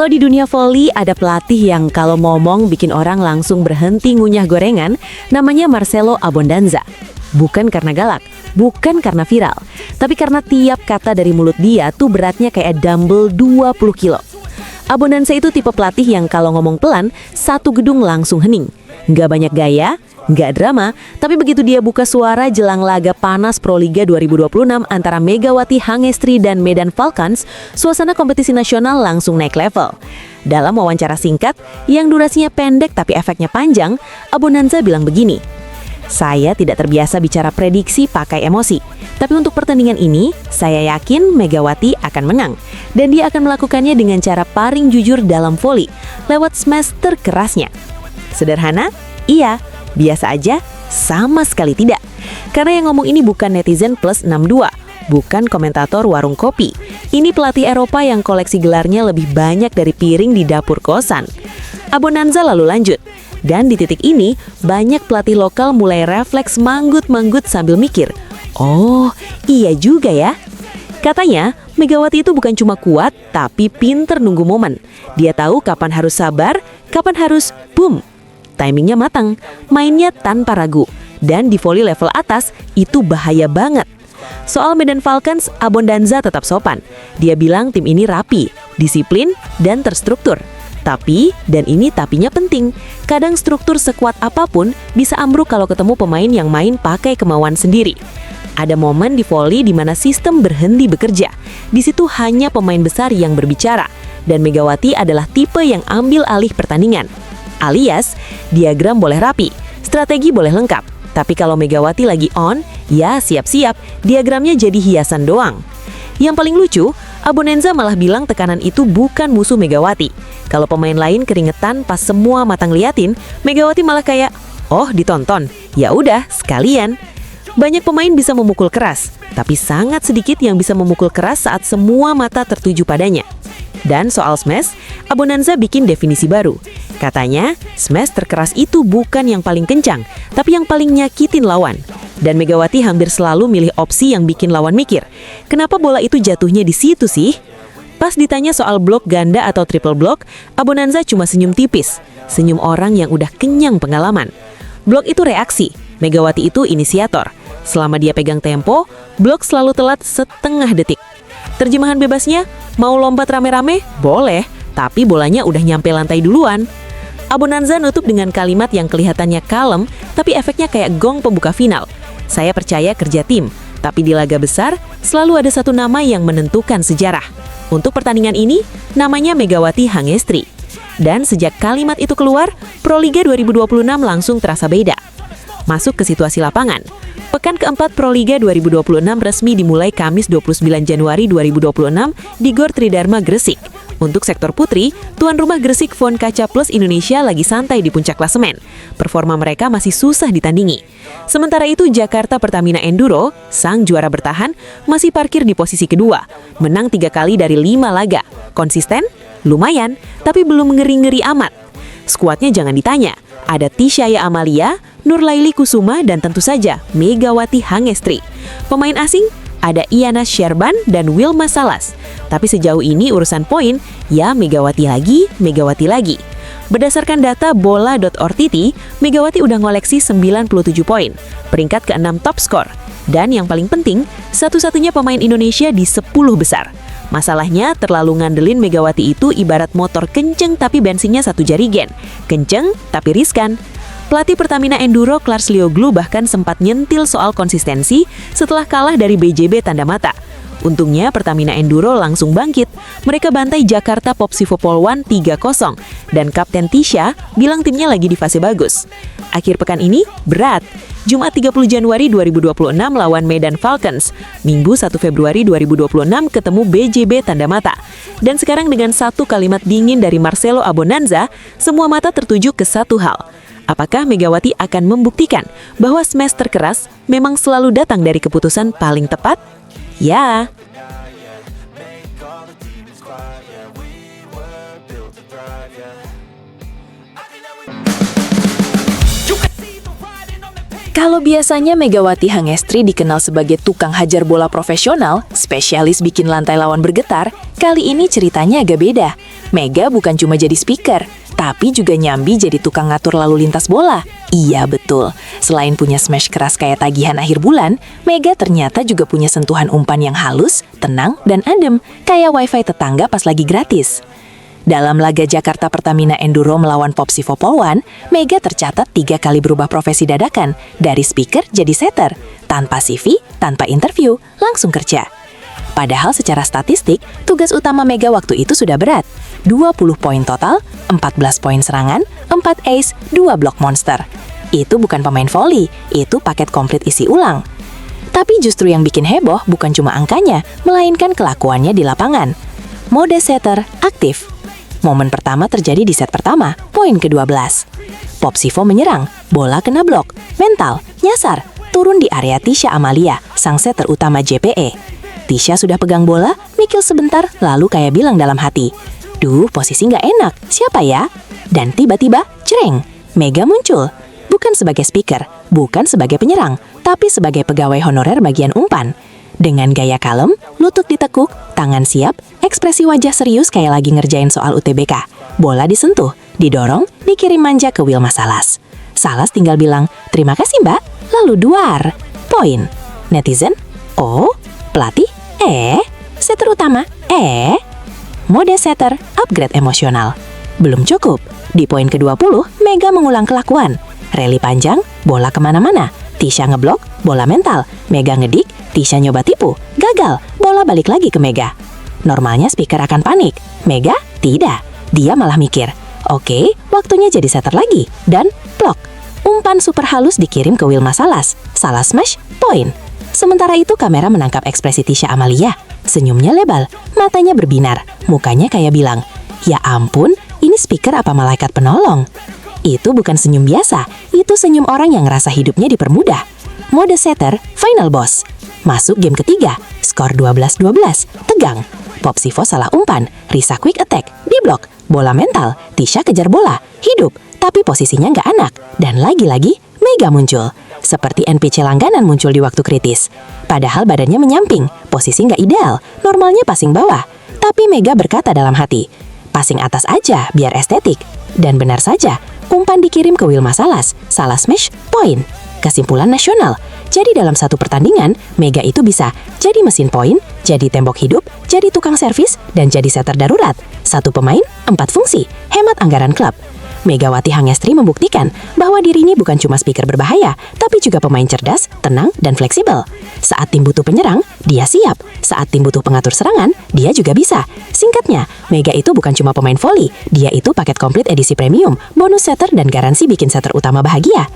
Kalau di dunia voli ada pelatih yang kalau ngomong bikin orang langsung berhenti ngunyah gorengan, namanya Marcelo Abondanza. Bukan karena galak, bukan karena viral, tapi karena tiap kata dari mulut dia tuh beratnya kayak dumbbell 20 kilo. Abondanza itu tipe pelatih yang kalau ngomong pelan, satu gedung langsung hening. Nggak banyak gaya, nggak drama, tapi begitu dia buka suara jelang laga panas Proliga 2026 antara Megawati Hangestri dan Medan Falcons, suasana kompetisi nasional langsung naik level. Dalam wawancara singkat, yang durasinya pendek tapi efeknya panjang, Abondanza bilang begini, "Saya tidak terbiasa bicara prediksi pakai emosi, tapi untuk pertandingan ini, saya yakin Megawati akan menang. Dan dia akan melakukannya dengan cara paling jujur dalam voli, lewat smash terkerasnya." Sederhana? Iya. Biasa aja? Sama sekali tidak. Karena yang ngomong ini bukan netizen plus 62, bukan komentator warung kopi. Ini pelatih Eropa yang koleksi gelarnya lebih banyak dari piring di dapur kosan. Abondanza lalu lanjut. Dan di titik ini, banyak pelatih lokal mulai refleks manggut-manggut sambil mikir, "Oh, iya juga ya." Katanya, Megawati itu bukan cuma kuat, tapi pinter nunggu momen. Dia tahu kapan harus sabar, kapan harus boom. Timingnya matang, mainnya tanpa ragu. Dan di voli level atas, itu bahaya banget. Soal Medan Falcons, Abondanza tetap sopan. Dia bilang tim ini rapi, disiplin, dan terstruktur. Tapi, dan ini tapinya penting, kadang struktur sekuat apapun bisa ambruk kalau ketemu pemain yang main pakai kemauan sendiri. Ada momen di voli di mana sistem berhenti bekerja. Di situ hanya pemain besar yang berbicara, dan Megawati adalah tipe yang ambil alih pertandingan. Alias, diagram boleh rapi, strategi boleh lengkap, tapi kalau Megawati lagi on, ya siap-siap, diagramnya jadi hiasan doang. Yang paling lucu, Abondanza malah bilang tekanan itu bukan musuh Megawati. Kalau pemain lain keringetan pas semua mata ngeliatin, Megawati malah kayak, "Oh, ditonton, ya udah sekalian." Banyak pemain bisa memukul keras, tapi sangat sedikit yang bisa memukul keras saat semua mata tertuju padanya. Dan soal smash, Abondanza bikin definisi baru. Katanya, smash terkeras itu bukan yang paling kencang, tapi yang paling nyakitin lawan. Dan Megawati hampir selalu milih opsi yang bikin lawan mikir, kenapa bola itu jatuhnya di situ sih? Pas ditanya soal blok ganda atau triple block, Abondanza cuma senyum tipis, senyum orang yang udah kenyang pengalaman. Blok itu reaksi, Megawati itu inisiator. Selama dia pegang tempo, blok selalu telat setengah detik. Terjemahan bebasnya, mau lompat rame-rame? Boleh, tapi bolanya udah nyampe lantai duluan. Abondanza nutup dengan kalimat yang kelihatannya kalem, tapi efeknya kayak gong pembuka final. "Saya percaya kerja tim, tapi di laga besar, selalu ada satu nama yang menentukan sejarah. Untuk pertandingan ini, namanya Megawati Hangestri." Dan sejak kalimat itu keluar, Proliga 2026 langsung terasa beda. Masuk ke situasi lapangan. Pekan keempat Proliga 2026 resmi dimulai Kamis 29 Januari 2026 di Gor Tridharma Gresik. Untuk sektor putri, tuan rumah Gresik Fon Kaca Plus Indonesia lagi santai di puncak klasemen. Performa mereka masih susah ditandingi. Sementara itu Jakarta Pertamina Enduro, sang juara bertahan, masih parkir di posisi kedua. Menang 3 kali dari 5 laga. Konsisten? Lumayan, tapi belum ngeri-ngeri amat. Skuadnya jangan ditanya. Ada Tisyaya Amalia, Nurlaili Kusuma, dan tentu saja Megawati Hangestri. Pemain asing? Ada Iana Sherban dan Wilma Salas. Tapi sejauh ini urusan poin, ya Megawati lagi. Berdasarkan data bola.ordt, Megawati udah ngoleksi 97 poin, peringkat ke-6 top skor. Dan yang paling penting, satu-satunya pemain Indonesia di 10 besar. Masalahnya, terlalu ngandelin Megawati itu ibarat motor kenceng tapi bensinnya 1 jerigen. Kenceng tapi riskan. Pelatih Pertamina Enduro Lars Lioglu bahkan sempat nyentil soal konsistensi setelah kalah dari BJB Tanda Mata. Untungnya Pertamina Enduro langsung bangkit. Mereka bantai Jakarta Popsivo Polwan 3-0 dan Kapten Tisha bilang timnya lagi di fase bagus. Akhir pekan ini berat. Jumat 30 Januari 2026 lawan Medan Falcons. Minggu 1 Februari 2026 ketemu BJB Tanda Mata. Dan sekarang dengan satu kalimat dingin dari Marcelo Abondanza, semua mata tertuju ke satu hal. Apakah Megawati akan membuktikan bahwa smash terkeras memang selalu datang dari keputusan paling tepat? Ya. Kalau biasanya Megawati Hangestri dikenal sebagai tukang hajar bola profesional, spesialis bikin lantai lawan bergetar, kali ini ceritanya agak beda. Mega bukan cuma jadi speaker, tapi juga nyambi jadi tukang ngatur lalu lintas bola. Iya betul, selain punya smash keras kayak tagihan akhir bulan, Mega ternyata juga punya sentuhan umpan yang halus, tenang, dan adem, kayak wifi tetangga pas lagi gratis. Dalam laga Jakarta Pertamina Enduro melawan Popsivo Polwan, Mega tercatat 3 kali berubah profesi dadakan, dari speaker jadi setter, tanpa CV, tanpa interview, langsung kerja. Padahal secara statistik, tugas utama Mega waktu itu sudah berat. 20 poin total, 14 poin serangan, 4 ace, 2 blok monster. Itu bukan pemain volley, itu paket komplit isi ulang. Tapi justru yang bikin heboh bukan cuma angkanya, melainkan kelakuannya di lapangan. Mode setter aktif. Momen pertama terjadi di set pertama, poin ke-12. Popsivo menyerang, bola kena blok, mental, nyasar, turun di area Tisha Amalia, sang setter utama JPE. Tisha sudah pegang bola, mikir sebentar, lalu kayak bilang dalam hati, "Duh, posisi nggak enak, siapa ya?" Dan tiba-tiba, cereng, Mega muncul. Bukan sebagai speaker, bukan sebagai penyerang, tapi sebagai pegawai honorer bagian umpan. Dengan gaya kalem, lutut ditekuk, tangan siap, ekspresi wajah serius kayak lagi ngerjain soal UTBK. Bola disentuh, didorong, dikirim manja ke Wilma Salas. Salas tinggal bilang, "Terima kasih mbak," lalu duar. Poin. Netizen, oh, pelatih, setter utama, mode setter, upgrade emosional. Belum cukup, di poin ke-20, Mega mengulang kelakuan. Rally panjang, bola kemana-mana, Tisha ngeblok, bola mental, Mega ngedik, Tisha nyoba tipu, gagal, bola balik lagi ke Mega. Normalnya speaker akan panik, Mega tidak. Dia malah mikir, oke, waktunya jadi setter lagi, dan plok. Umpan super halus dikirim ke Wilma Salas, Salas smash, poin. Sementara itu kamera menangkap ekspresi Tisha Amalia, senyumnya lebal, matanya berbinar, mukanya kayak bilang, "Ya ampun, ini speaker apa malaikat penolong?" Itu bukan senyum biasa, itu senyum orang yang ngerasa hidupnya dipermudah. Mode setter, final boss. Masuk game ketiga, skor 12-12, tegang. Popsivo salah umpan, Risa quick attack, diblok, bola mental, Tisha kejar bola, hidup, tapi posisinya nggak enak. Dan lagi-lagi, Mega muncul. Seperti NPC langganan muncul di waktu kritis. Padahal badannya menyamping, posisi nggak ideal, normalnya passing bawah. Tapi Mega berkata dalam hati, "Passing atas aja, biar estetik." Dan benar saja, umpan dikirim ke Wilma Salas, Salas smash, poin. Kesimpulan nasional, jadi dalam satu pertandingan, Mega itu bisa jadi mesin poin, jadi tembok hidup, jadi tukang servis, dan jadi setter darurat. Satu pemain, 4 fungsi, hemat anggaran klub. Megawati Hangestri membuktikan bahwa diri ini bukan cuma speaker berbahaya, tapi juga pemain cerdas, tenang, dan fleksibel. Saat tim butuh penyerang, dia siap. Saat tim butuh pengatur serangan, dia juga bisa. Singkatnya, Mega itu bukan cuma pemain volley, dia itu paket komplit edisi premium, bonus setter, dan garansi bikin setter utama bahagia.